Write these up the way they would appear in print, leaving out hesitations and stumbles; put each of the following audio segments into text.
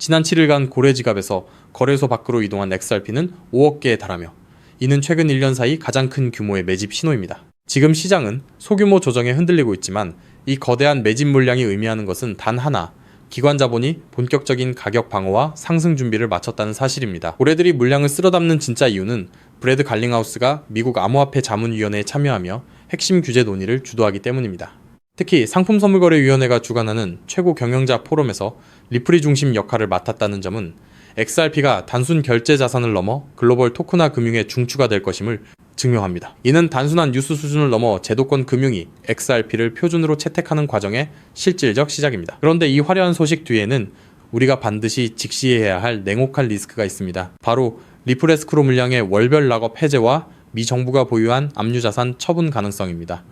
지난 7일간 고래 지갑에서 거래소 밖으로 이동한 XRP는 5억 개에 달하며 이는 최근 1년 사이 가장 큰 규모의 매집 신호입니다. 지금 시장은 소규모 조정에 흔들리고 있지만 이 거대한 매집 물량이 의미하는 것은 단 하나, 기관 자본이 본격적인 가격 방어와 상승 준비를 마쳤다는 사실입니다. 고래들이 물량을 쓸어담는 진짜 이유는 브래드 갈링하우스가 미국 암호화폐 자문위원회에 참여하며 핵심 규제 논의를 주도하기 때문입니다. 특히 상품선물거래위원회가 주관하는 최고 경영자 포럼에서 리플이 중심 역할을 맡았다는 점은 XRP가 단순 결제 자산을 넘어 글로벌 토큰화 금융의 중추가 될 것임을 증명합니다. 이는 단순한 뉴스 수준을 넘어 제도권 금융이 XRP를 표준으로 채택하는 과정의 실질적 시작입니다. 그런데 이 화려한 소식 뒤에는 우리가 반드시 직시해야 할 냉혹한 리스크가 있습니다. 바로 리플 에스크로 물량의 월별 락업 해제와 미 정부가 보유한 압류자산 처분 가능성입니다.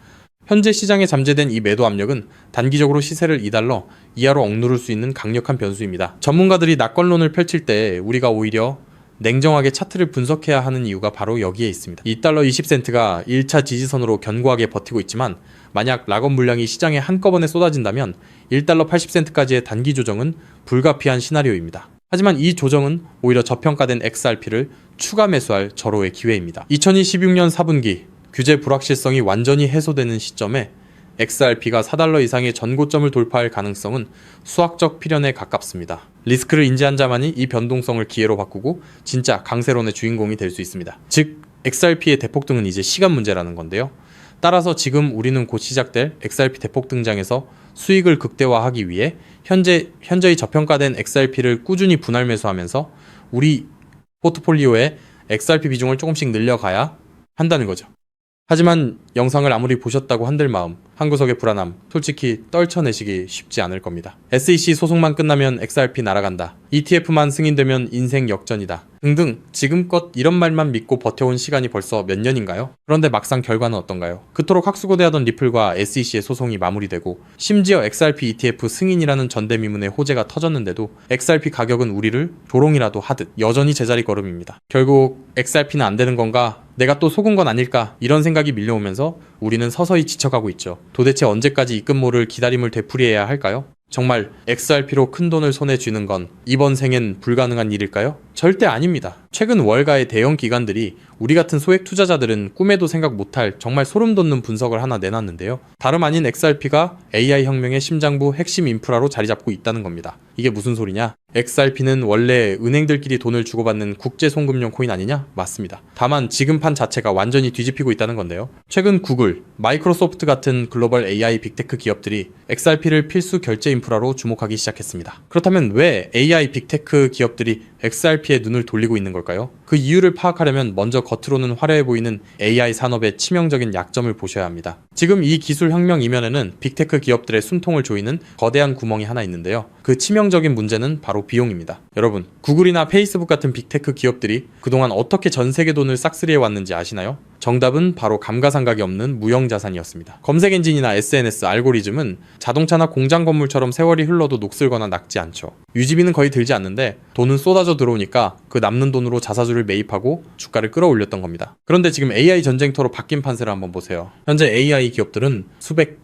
현재 시장에 잠재된 이 매도 압력은 단기적으로 시세를 2달러 이하로 억누를 수 있는 강력한 변수입니다. 전문가들이 낙관론을 펼칠 때 우리가 오히려 냉정하게 차트를 분석해야 하는 이유가 바로 여기에 있습니다. 2달러 20센트가 1차 지지선으로 견고하게 버티고 있지만 만약 락업 물량이 시장에 한꺼번에 쏟아진다면 1달러 80센트까지의 단기 조정은 불가피한 시나리오입니다. 하지만 이 조정은 오히려 저평가된 XRP를 추가 매수할 절호의 기회입니다. 2016년 4분기 규제 불확실성이 완전히 해소되는 시점에 XRP가 4달러 이상의 전고점을 돌파할 가능성은 수학적 필연에 가깝습니다. 리스크를 인지한 자만이 이 변동성을 기회로 바꾸고 진짜 강세론의 주인공이 될 수 있습니다. 즉, XRP의 대폭등은 이제 시간 문제라는 건데요. 따라서 지금 우리는 곧 시작될 XRP 대폭 등장에서 수익을 극대화하기 위해 현저히 저평가된 XRP를 꾸준히 분할 매수하면서 우리 포트폴리오에 XRP 비중을 조금씩 늘려가야 한다는 거죠. 하지만 영상을 아무리 보셨다고 한들 마음, 한 구석의 불안함, 솔직히 떨쳐내시기 쉽지 않을 겁니다. SEC 소송만 끝나면 XRP 날아간다. ETF만 승인되면 인생 역전이다. 등등 지금껏 이런 말만 믿고 버텨온 시간이 벌써 몇 년인가요? 그런데 막상 결과는 어떤가요? 그토록 학수고대하던 리플과 SEC의 소송이 마무리되고 심지어 XRP ETF 승인이라는 전대미문의 호재가 터졌는데도 XRP 가격은 우리를 조롱이라도 하듯 여전히 제자리 걸음입니다. 결국 XRP는 안 되는 건가? 내가 또 속은 건 아닐까? 이런 생각이 밀려오면서 우리는 서서히 지쳐가고 있죠. 도대체 언제까지 입금모를 기다림을 되풀이해야 할까요? 정말 XRP로 큰 돈을 손에 쥐는 건 이번 생엔 불가능한 일일까요? 절대 아닙니다. 최근 월가의 대형 기관들이 우리 같은 소액 투자자들은 꿈에도 생각 못할 정말 소름 돋는 분석을 하나 내놨는데요. 다름 아닌 XRP가 AI 혁명의 심장부 핵심 인프라로 자리 잡고 있다는 겁니다. 이게 무슨 소리냐? XRP는 원래 은행들끼리 돈을 주고받는 국제 송금용 코인 아니냐? 맞습니다. 다만 지금 판 자체가 완전히 뒤집히고 있다는 건데요. 최근 구글, 마이크로소프트 같은 글로벌 AI 빅테크 기업들이 XRP를 필수 결제 인프라로 주목하기 시작했습니다. 그렇다면 왜 AI 빅테크 기업들이 XRP에 눈을 돌리고 있는 걸까요? 그 이유를 파악하려면 먼저 겉으로는 화려해 보이는 AI 산업의 치명적인 약점을 보셔야 합니다. 지금 이 기술 혁명 이면에는 빅테크 기업들의 숨통을 조이는 거대한 구멍이 하나 있는데요. 그 치명적인 문제는 바로 비용입니다. 여러분, 구글이나 페이스북 같은 빅테크 기업들이 그동안 어떻게 전 세계 돈을 싹쓸이해 왔는지 아시나요? 정답은 바로 감가상각이 없는 무형자산이었습니다. 검색 엔진이나 SNS, 알고리즘은 자동차나 공장 건물처럼 세월이 흘러도 녹슬거나 낡지 않죠. 유지비는 거의 들지 않는데 돈은 쏟아져 들어오니까 그 남는 돈으로 자사주를 매입하고 주가를 끌어올렸던 겁니다. 그런데 지금 AI 전쟁터로 바뀐 판세를 한번 보세요. 현재 AI 기업들은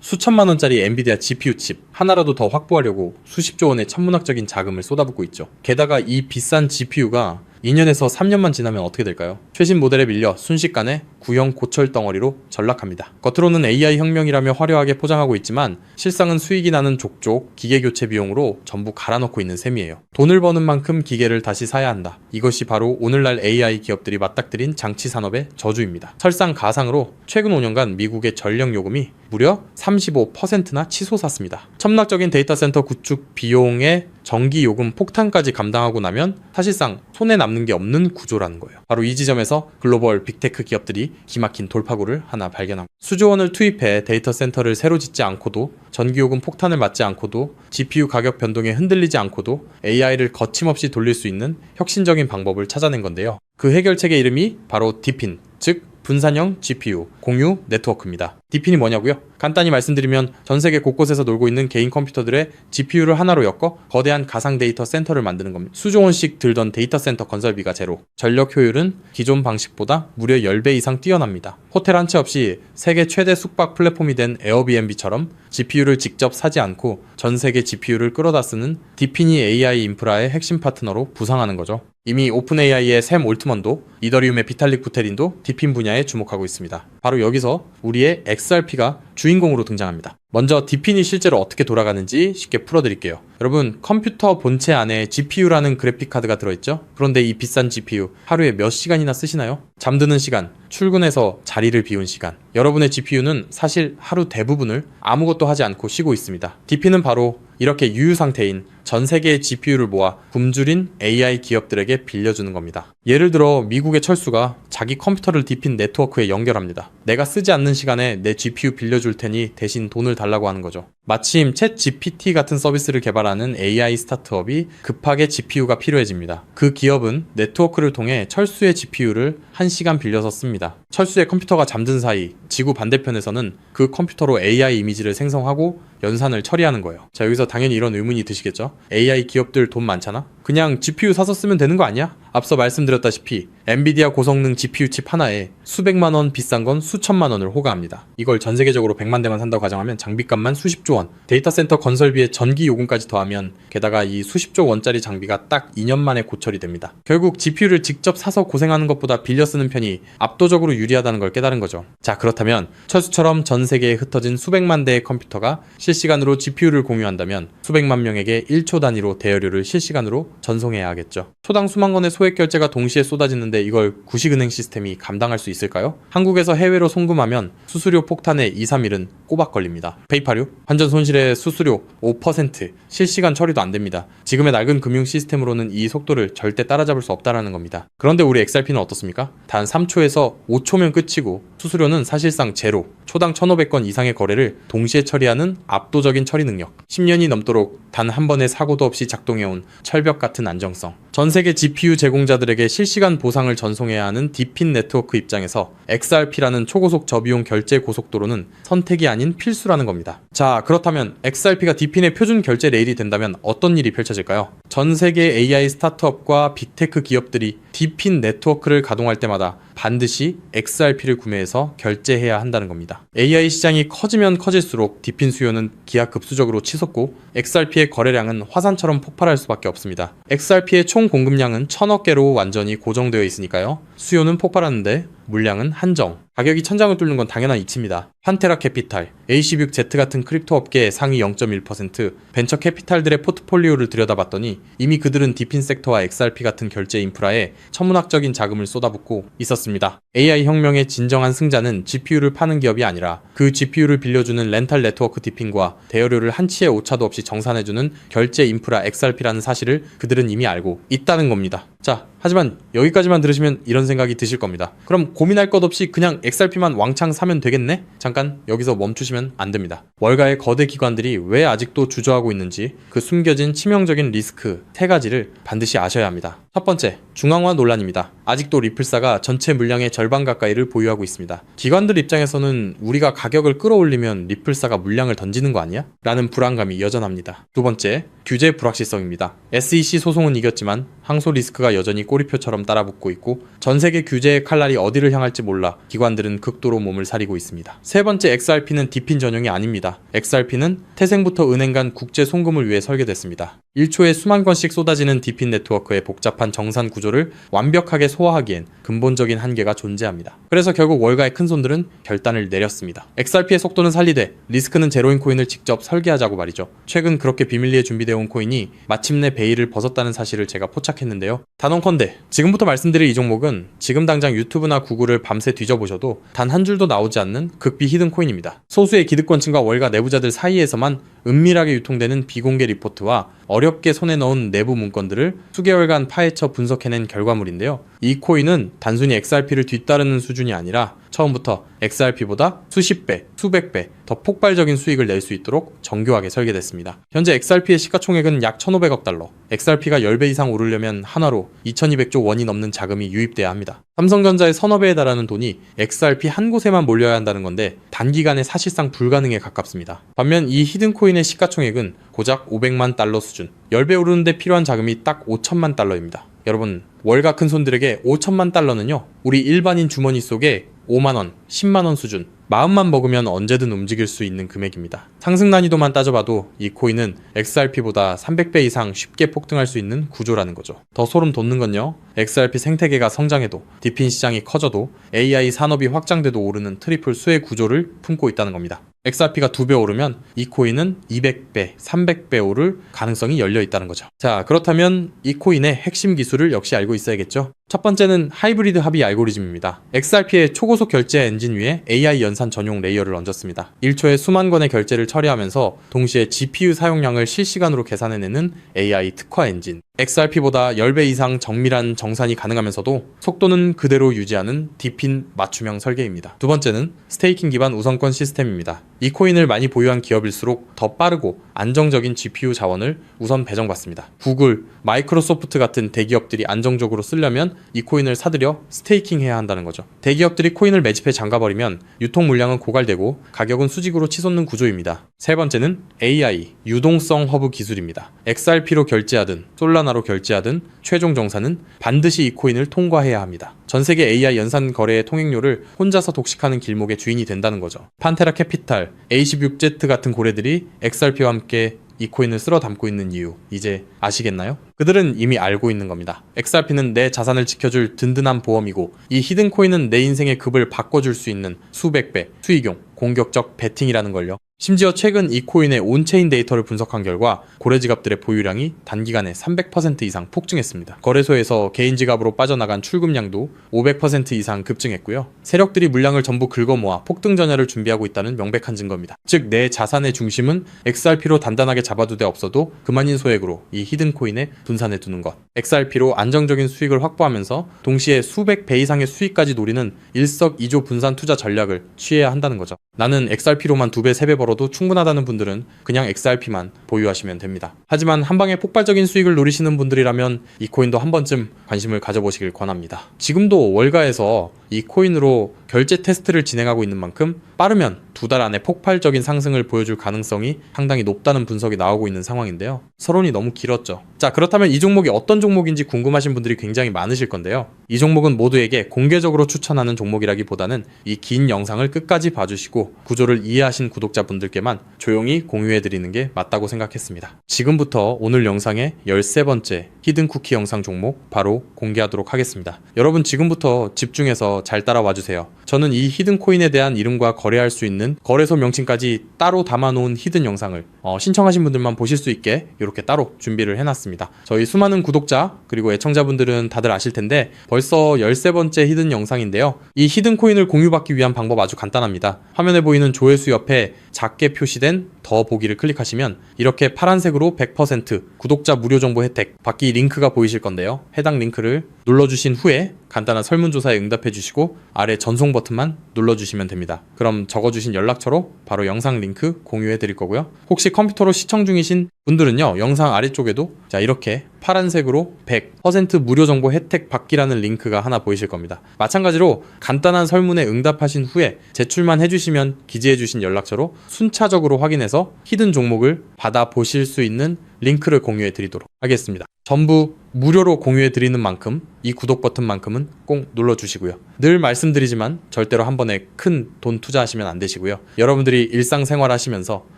수천만 원짜리 엔비디아 GPU 칩 하나라도 더 확보하려고 수십조 원의 천문학적인 자금을 쏟아붓고 있죠. 게다가 이 비싼 GPU가 2년에서 3년만 지나면 어떻게 될까요? 최신 모델에 밀려 순식간에 구형 고철 덩어리로 전락합니다. 겉으로는 AI 혁명이라며 화려하게 포장하고 있지만 실상은 수익이 나는 족족 기계 교체 비용으로 전부 갈아넣고 있는 셈이에요. 돈을 버는 만큼 기계를 다시 사야 한다. 이것이 바로 오늘날 AI 기업들이 맞닥뜨린 장치 산업의 저주입니다. 설상가상으로 최근 5년간 미국의 전력 요금이 무려 35%나 치솟았습니다. 첨락적인 데이터 센터 구축 비용의 전기 요금 폭탄까지 감당하고 나면 사실상 손에 남는 게 없는 구조라는 거예요. 바로 이 지점에서 글로벌 빅테크 기업들이 기막힌 돌파구를 하나 발견하고 수조 원을 투입해 데이터 센터를 새로 짓지 않고도 전기 요금 폭탄을 맞지 않고도 GPU 가격 변동에 흔들리지 않고도 AI를 거침없이 돌릴 수 있는 혁신적인 방법을 찾아낸 건데요. 그 해결책의 이름이 바로 디핀, 즉 분산형 GPU, 공유 네트워크입니다. DPN이 뭐냐고요? 간단히 말씀드리면 전 세계 곳곳에서 놀고 있는 개인 컴퓨터들의 GPU를 하나로 엮어 거대한 가상 데이터 센터를 만드는 겁니다. 수조 원씩 들던 데이터 센터 건설비가 제로, 전력 효율은 기존 방식보다 무려 10배 이상 뛰어납니다. 호텔 한 채 없이 세계 최대 숙박 플랫폼이 된 에어비앤비처럼 GPU를 직접 사지 않고 전 세계 GPU를 끌어다 쓰는 DPN이 AI 인프라의 핵심 파트너로 부상하는 거죠. 이미 오픈AI의 샘 올트먼도 이더리움의 비탈릭 부테린도 DPN 분야에 주목하고 있습니다. 바로 여기서 우리의 XRP가 주인공으로 등장합니다. 먼저 DPN이 실제로 어떻게 돌아가는지 쉽게 풀어드릴게요. 여러분, 컴퓨터 본체 안에 GPU라는 그래픽카드가 들어있죠? 그런데 이 비싼 GPU 하루에 몇 시간이나 쓰시나요? 잠드는 시간, 출근해서 자리를 비운 시간. 여러분의 GPU는 사실 하루 대부분을 아무것도 하지 않고 쉬고 있습니다. DPN은 바로 이렇게 유유 상태인 전 세계의 GPU를 모아 굶주린 AI 기업들에게 빌려주는 겁니다. 예를 들어 미국의 철수가 자기 컴퓨터를 DPN 네트워크에 연결합니다. 내가 쓰지 않는 시간에 내 GPU 빌려줄 테니 대신 돈을 달라고 하는 거죠. 마침 챗GPT 같은 서비스를 개발하는 AI 스타트업이 급하게 GPU가 필요해집니다. 그 기업은 네트워크를 통해 철수의 GPU를 1시간 빌려서 씁니다. 철수의 컴퓨터가 잠든 사이 지구 반대편에서는 그 컴퓨터로 AI 이미지를 생성하고 연산을 처리하는 거예요. 자, 여기서 당연히 이런 의문이 드시겠죠? AI 기업들 돈 많잖아? 그냥 GPU 사서 쓰면 되는 거 아니야? 앞서 말씀드렸다시피 엔비디아 고성능 GPU 칩 하나에 수백만 원, 비싼 건 수천만 원을 호가합니다. 이걸 전 세계적으로 100만 대만 산다고 가정하면 장비값만 수십조 원, 데이터 센터 건설비에 전기 요금까지 더하면 게다가 이 수십조 원짜리 장비가 딱 2년 만에 고철이 됩니다. 결국 GPU를 직접 사서 고생하는 것보다 빌려 쓰는 편이 압도적으로 유리하다는 걸 깨달은 거죠. 자, 그렇다면 철수처럼 전 세계에 흩어진 수백만 대의 컴퓨터가 실시간으로 GPU를 공유한다면 수백만 명에게 1초 단위로 대여료를 실시간으로 전송해야 하겠죠. 초당 수만 건의 소액 결제가 동시에 쏟아지는데 이걸 구식은행 시스템이 감당할 수 있을까요? 한국에서 해외로 송금하면 수수료 폭탄에 2, 3일은 꼬박 걸립니다. 페이팔요? 환전 손실의 수수료 5%, 실시간 처리도 안 됩니다. 지금의 낡은 금융 시스템으로는 이 속도를 절대 따라잡을 수 없다라는 겁니다. 그런데 우리 XRP는 어떻습니까? 단 3초에서 5초면 끝이고 수수료는 사실상 제로, 초당 1,500건 이상의 거래를 동시에 처리하는 압도적인 처리 능력, 10년이 넘도록 단 한 번의 사고도 없이 작동해온 철벽 같은 안정성, 전 세계 GPU 제공자들에게 실시간 보상을 전송해야 하는 DPN 네트워크 입장에서 XRP라는 초고속 저비용 결제 고속도로는 선택이 아닌 필수라는 겁니다. 자, 그렇다면 XRP가 DPN의 표준 결제 레일이 된다면 어떤 일이 펼쳐질까요? 전 세계 AI 스타트업과 빅테크 기업들이 DPN 네트워크를 가동할 때마다 반드시 XRP를 구매해서 결제해야 한다는 겁니다. AI 시장이 커지면 커질수록 DPN 수요는 기하급수적으로 치솟고 XRP의 거래량은 화산처럼 폭발할 수밖에 없습니다. XRP의 총 공급량은 1000억 개로 완전히 고정되어 있으니까요. 수요는 폭발하는데 물량은 한정. 가격이 천장을 뚫는 건 당연한 이치입니다. 환테라 캐피탈, AC6Z 같은 크립토 업계의 상위 0.1%, 벤처 캐피탈들의 포트폴리오를 들여다봤더니 이미 그들은 DPN 섹터와 XRP 같은 결제 인프라에 천문학적인 자금을 쏟아붓고 있었습니다. AI 혁명의 진정한 승자는 GPU를 파는 기업이 아니라 그 GPU를 빌려주는 렌탈 네트워크 DPN과 대여료를 한치의 오차도 없이 정산해주는 결제 인프라 XRP라는 사실을 그들은 이미 알고 있다는 겁니다. 자, 하지만 여기까지만 들으시면 이런 생각이 드실 겁니다. 그럼 고민할 것 없이 그냥 XRP만 왕창 사면 되겠네? 잠깐 여기서 멈추시면 안 됩니다. 월가의 거대 기관들이 왜 아직도 주저하고 있는지 그 숨겨진 치명적인 리스크 3가지를 반드시 아셔야 합니다. 첫 번째, 중앙화 논란입니다. 아직도 리플사가 전체 물량의 절반 가까이를 보유하고 있습니다. 기관들 입장에서는 우리가 가격을 끌어올리면 리플사가 물량을 던지는 거 아니야? 라는 불안감이 여전합니다. 두 번째, 규제 불확실성입니다. SEC 소송은 이겼지만 항소 리스크가 여전히 꼬리표처럼 따라붙고 있고 전 세계 규제의 칼날이 어디를 향할지 몰라 기관들은 극도로 몸을 사리고 있습니다. 세 번째, XRP는 DPN 전용이 아닙니다. XRP는 태생부터 은행 간 국제 송금을 위해 설계됐습니다. 1초에 수만 건씩 쏟아지는 DPN 네트워크의 복잡한 정산 구조를 완벽하게 소화하기엔 근본적인 한계가 존재합니다. 그래서 결국 월가의 큰손들은 결단을 내렸습니다. XRP의 속도는 살리되 리스크는 제로인 코인을 직접 설계하자고 말이죠. 최근 그렇게 비밀리에 준비되어 온 코인이 마침내 베일을 벗었다는 사실을 제가 포착했는데요. 단언컨대 지금부터 말씀드릴 이 종목은 지금 당장 유튜브나 구글을 밤새 뒤져보셔도 단 한 줄도 나오지 않는 극비 히든 코인입니다. 소수의 기득권층과 월가 내부자들 사이에서만 은밀하게 유통되는 비공개 리포트와 어렵게 손에 넣은 내부 문건들을 수개월간 파헤쳐 분석해낸 결과물인데요. 이 코인은 단순히 XRP를 뒤따르는 수준이 아니라 처음부터 XRP보다 수십 배, 수백 배 더 폭발적인 수익을 낼 수 있도록 정교하게 설계됐습니다. 현재 XRP의 시가총액은 약 1,500억 달러, XRP가 10배 이상 오르려면 한화로 2,200조 원이 넘는 자금이 유입돼야 합니다. 삼성전자의 서너 배에 달하는 돈이 XRP 한 곳에만 몰려야 한다는 건데 단기간에 사실상 불가능에 가깝습니다. 반면 이 히든코인의 시가총액은 고작 500만 달러 수준, 10배 오르는데 필요한 자금이 딱 5천만 달러입니다. 여러분, 월가 큰 손들에게 5천만 달러는요, 우리 일반인 주머니 속에 5만원, 10만원 수준, 마음만 먹으면 언제든 움직일 수 있는 금액입니다. 상승 난이도만 따져봐도 이 코인은 XRP보다 300배 이상 쉽게 폭등할 수 있는 구조라는 거죠. 더 소름 돋는 건요, XRP 생태계가 성장해도, 디핀 시장이 커져도, AI 산업이 확장돼도 오르는 트리플 수의 구조를 품고 있다는 겁니다. XRP가 2배 오르면 이 코인은 200배, 300배 오를 가능성이 열려 있다는 거죠. 자, 그렇다면 이 코인의 핵심 기술을 역시 알고 있어야겠죠? 첫 번째는 하이브리드 합의 알고리즘입니다. XRP의 초고속 결제 엔진 위에 AI 연산 전용 레이어를 얹었습니다. 1초에 수만 건의 결제를 처리하면서 동시에 GPU 사용량을 실시간으로 계산해내는 AI 특화 엔진. XRP보다 10배 이상 정밀한 정산이 가능하면서도 속도는 그대로 유지하는 디핀 맞춤형 설계입니다. 두 번째는 스테이킹 기반 우선권 시스템입니다. 이 코인을 많이 보유한 기업일수록 더 빠르고 안정적인 GPU 자원을 우선 배정받습니다. 구글, 마이크로소프트 같은 대기업들이 안정적으로 쓰려면 이 코인을 사들여 스테이킹 해야 한다는 거죠. 대기업들이 코인을 매집해 잠가버리면 유통 물량은 고갈되고 가격은 수직으로 치솟는 구조입니다. 세 번째는 AI, 유동성 허브 기술입니다. XRP로 결제하든 솔라나로 결제하든 최종 정산은 반드시 이 코인을 통과해야 합니다. 전 세계 AI 연산 거래의 통행료를 혼자서 독식하는 길목의 주인이 된다는 거죠. 판테라 캐피탈, A16Z 같은 고래들이 XRP와 함께 이 코인을 쓸어 담고 있는 이유, 이제 아시겠나요? 그들은 이미 알고 있는 겁니다. XRP는 내 자산을 지켜줄 든든한 보험이고, 이 히든 코인은 내 인생의 급을 바꿔줄 수 있는 수백 배, 수익용, 공격적 베팅이라는 걸요. 심지어 최근 이 코인의 온체인 데이터를 분석한 결과 고래 지갑들의 보유량이 단기간에 300% 이상 폭증했습니다. 거래소에서 개인 지갑으로 빠져나간 출금량도 500% 이상 급증했고요. 세력들이 물량을 전부 긁어모아 폭등 전야를 준비하고 있다는 명백한 증거입니다. 즉, 내 자산의 중심은 XRP로 단단하게 잡아두되 없어도 그만인 소액으로 이 히든 코인에 분산해 두는 것. XRP로 안정적인 수익을 확보하면서 동시에 수백 배 이상의 수익까지 노리는 일석이조 분산 투자 전략을 취해야 한다는 거죠. 나는 XRP로만 2배, 3배 벌어도 충분하다는 분들은 그냥 XRP만 보유하시면 됩니다. 하지만 한방에 폭발적인 수익을 노리시는 분들이라면 이 코인도 한 번쯤 관심을 가져보시길 권합니다. 지금도 월가에서 이 코인으로 결제 테스트를 진행하고 있는 만큼 빠르면 2달 안에 폭발적인 상승을 보여줄 가능성이 상당히 높다는 분석이 나오고 있는 상황인데요. 서론이 너무 길었죠. 자, 그렇다면 이 종목이 어떤 종목인지 궁금하신 분들이 굉장히 많으실 건데요. 이 종목은 모두에게 공개적으로 추천하는 종목이라기보다는 이 긴 영상을 끝까지 봐주시고 구조를 이해하신 구독자분들께만 조용히 공유해드리는 게 맞다고 생각했습니다. 지금부터 오늘 영상의 13번째 히든쿠키 영상 종목 바로 공개하도록 하겠습니다. 여러분, 지금부터 집중해서 잘 따라와주세요. 저는 이 히든코인에 대한 이름과 거래할 수 있는 거래소 명칭까지 따로 담아놓은 히든 영상을 신청하신 분들만 보실 수 있게 이렇게 따로 준비를 해놨습니다. 저희 수많은 구독자 그리고 애청자분들은 다들 아실 텐데 벌써 13번째 히든 영상인데요. 이 히든코인을 공유받기 위한 방법 아주 간단합니다. 화면에 보이는 조회수 옆에 작게 표시된 더 보기를 클릭하시면 이렇게 파란색으로 100% 구독자 무료 정보 혜택 받기 링크가 보이실 건데요. 해당 링크를 눌러주신 후에 간단한 설문조사에 응답해 주시고 아래 전송 버튼만 눌러주시면 됩니다. 그럼 적어주신 연락처로 바로 영상 링크 공유해 드릴 거고요. 혹시 컴퓨터로 시청 중이신 분들은요, 영상 아래쪽에도 자 이렇게 파란색으로 100% 무료 정보 혜택 받기라는 링크가 하나 보이실 겁니다. 마찬가지로 간단한 설문에 응답하신 후에 제출만 해주시면 기재해 주신 연락처로 순차적으로 확인해서 히든 종목을 받아보실 수 있는 링크를 공유해 드리도록 하겠습니다. 전부 무료로 공유해 드리는 만큼 이 구독 버튼만큼은 꼭 눌러주시고요. 늘 말씀드리지만 절대로 한 번에 큰 돈 투자하시면 안 되시고요. 여러분들이 일상생활 하시면서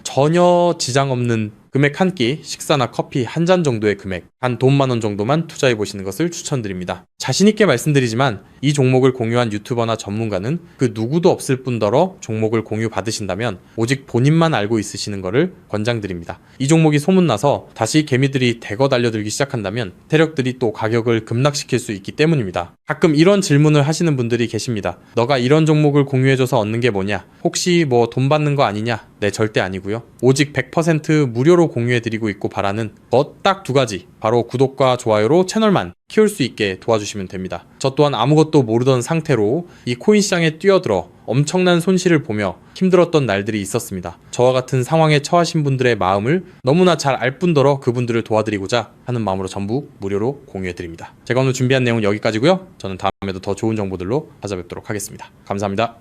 전혀 지장 없는 금액 한 끼, 식사나 커피 한 잔 정도의 금액, 한 돈 10,000원 정도만 투자해 보시는 것을 추천드립니다. 자신있게 말씀드리지만 이 종목을 공유한 유튜버나 전문가는 그 누구도 없을 뿐더러 종목을 공유 받으신다면 오직 본인만 알고 있으시는 것을 권장드립니다. 이 종목이 소문나서 다시 개미들이 대거 달려들기 시작한다면 세력들이 또 가격을 급락시킬 수 있기 때문입니다. 가끔 이런 질문을 하시는 분들이 계십니다. 너가 이런 종목을 공유해줘서 얻는 게 뭐냐? 혹시 뭐 돈 받는 거 아니냐? 네, 절대 아니고요. 오직 100% 무료로 공유해드리고 있고 바라는 것 딱 두 가지. 바로 구독과 좋아요로 채널만 키울 수 있게 도와주시면 됩니다. 저 또한 아무것도 모르던 상태로 이 코인 시장에 뛰어들어 엄청난 손실을 보며 힘들었던 날들이 있었습니다. 저와 같은 상황에 처하신 분들의 마음을 너무나 잘 알 뿐더러 그분들을 도와드리고자 하는 마음으로 전부 무료로 공유해드립니다. 제가 오늘 준비한 내용은 여기까지고요. 저는 다음에도 더 좋은 정보들로 찾아뵙도록 하겠습니다. 감사합니다.